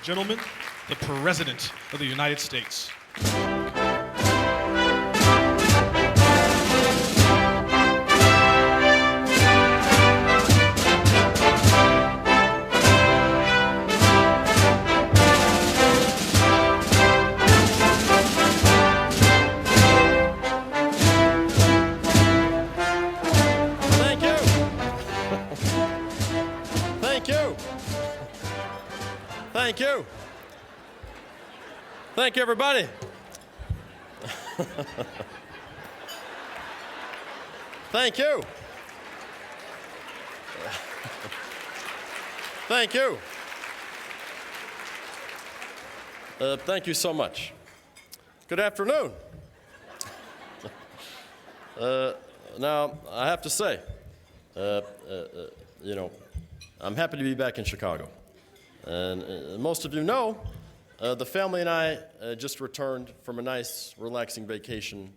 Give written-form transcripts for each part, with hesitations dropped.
gentlemen, the President of the United States. Thank you. Thank you, everybody. Thank you. Thank you. Thank you so much. Good afternoon. Now, I have to say, I'm happy to be back in Chicago. And most of you know, the family and I just returned from a nice, relaxing vacation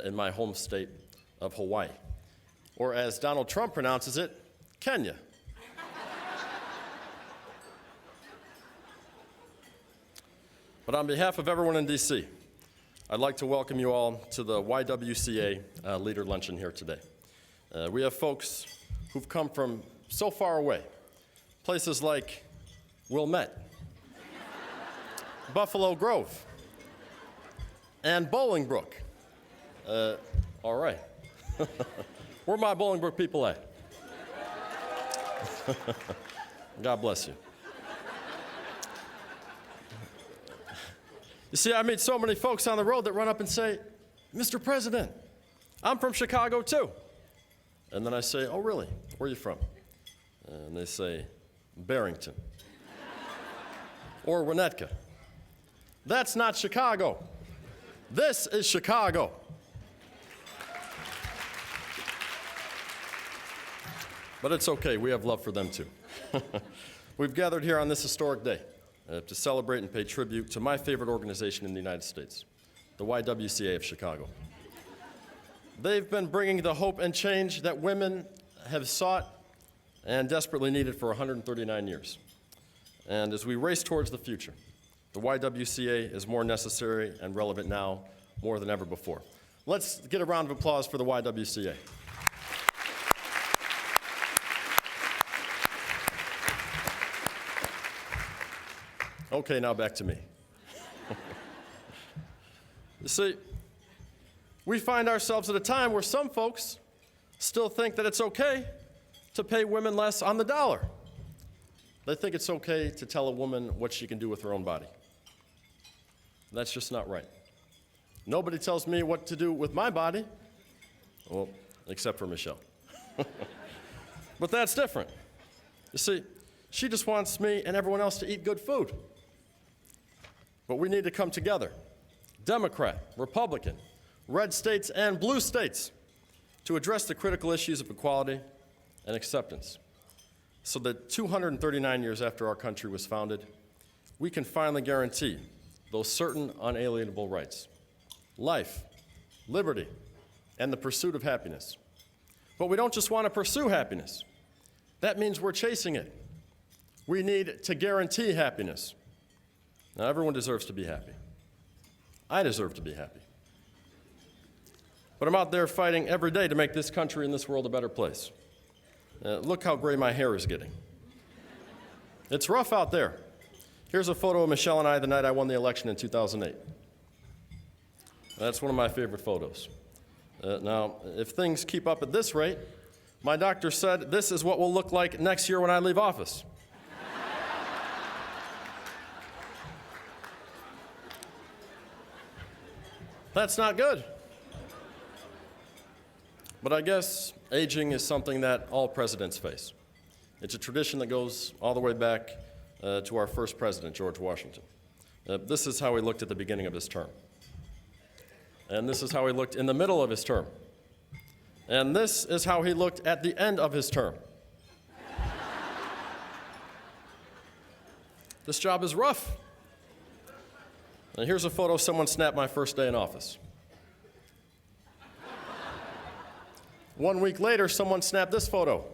in my home state of Hawaii, or as Donald Trump pronounces it, Kenya. But on behalf of everyone in D.C., I'd like to welcome you all to the YWCA Leader Luncheon here today. We have folks who've come from so far away, places like Wilmette, Buffalo Grove, and Bolingbrook. All right. Where are my Bolingbrook people at? God bless you. You see, I meet so many folks on the road that run up and say, Mr. President, I'm from Chicago too. And then I say, oh really? Where are you from? And they say, Barrington. Or Winnetka. That's not Chicago. This is Chicago. But it's okay, we have love for them too. We've gathered here on this historic day to celebrate and pay tribute to my favorite organization in the United States, the YWCA of Chicago. They've been bringing the hope and change that women have sought and desperately needed for 139 years. And as we race towards the future, the YWCA is more necessary and relevant now more than ever before. Let's get a round of applause for the YWCA. Okay, now back to me. You see, we find ourselves at a time where some folks still think that it's okay to pay women less on the dollar. They think it's okay to tell a woman what she can do with her own body. That's just not right. Nobody tells me what to do with my body, well, except for Michelle. But that's different. You see, she just wants me and everyone else to eat good food. But we need to come together, Democrat, Republican, red states, and blue states, to address the critical issues of equality and acceptance, so that 239 years after our country was founded, we can finally guarantee those certain unalienable rights: life, liberty, and the pursuit of happiness. But we don't just want to pursue happiness. That means we're chasing it. We need to guarantee happiness. Now, everyone deserves to be happy. I deserve to be happy. But I'm out there fighting every day to make this country and this world a better place. Look how gray my hair is getting. It's rough out there. Here's a photo of Michelle and I the night I won the election in 2008. That's one of my favorite photos. Now, if things keep up at this rate, my doctor said this is what we'll look like next year when I leave office. That's not good. But I guess aging is something that all presidents face. It's a tradition that goes all the way back to our first president, George Washington. This is how he looked at the beginning of his term. And this is how he looked in the middle of his term. And this is how he looked at the end of his term. This job is rough. And here's a photo someone snapped my first day in office. 1 week later, someone snapped this photo.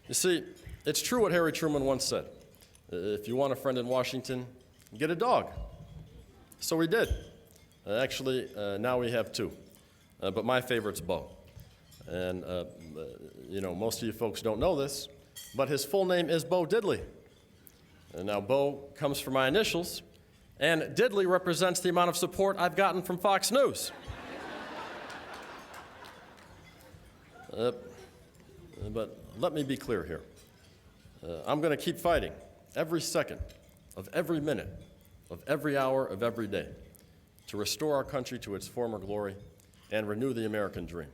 You see, It's true what Harry Truman once said. If you want a friend in Washington, get a dog. So we did. Actually, now we have two. But my favorite's Bo. And, most of you folks don't know this, but his full name is Bo Diddley. And now Bo comes from my initials, and Diddley represents the amount of support I've gotten from Fox News. But let me be clear here. I'm going to keep fighting every second of every minute of every hour of every day to restore our country to its former glory and renew the American dream.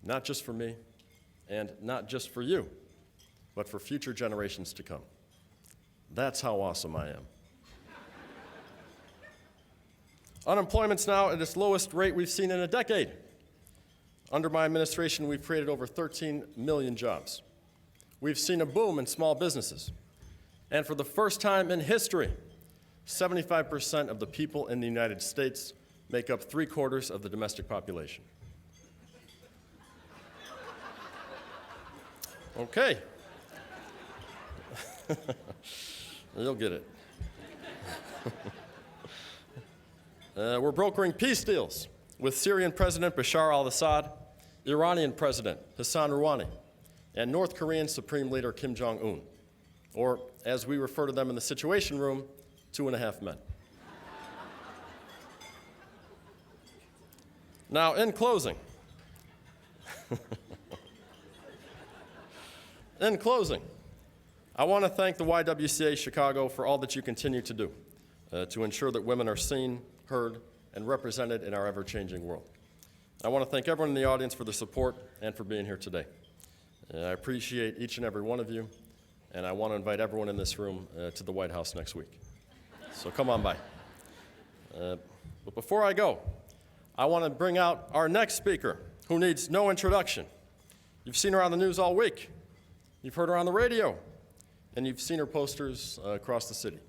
Not just for me and not just for you, but for future generations to come. That's how awesome I am. Unemployment's now at its lowest rate we've seen in a decade. Under my administration, we've created over 13 million jobs. We've seen a boom in small businesses. And for the first time in history, 75% of the people in the United States make up 3/4 of the domestic population. Okay. You'll get it. We're brokering peace deals with Syrian President Bashar al-Assad, Iranian President Hassan Rouhani, and North Korean Supreme Leader Kim Jong-un, or as we refer to them in the Situation Room, 2.5 men. Now, in closing, I want to thank the YWCA Chicago for all that you continue to do to ensure that women are seen, heard, and represented in our ever-changing world. I want to thank everyone in the audience for their support and for being here today. I appreciate each and every one of you, and I want to invite everyone in this room to the White House next week. So come on by. But before I go, I want to bring out our next speaker, who needs no introduction. You've seen her on the news all week. You've heard her on the radio, and you've seen her posters across the city.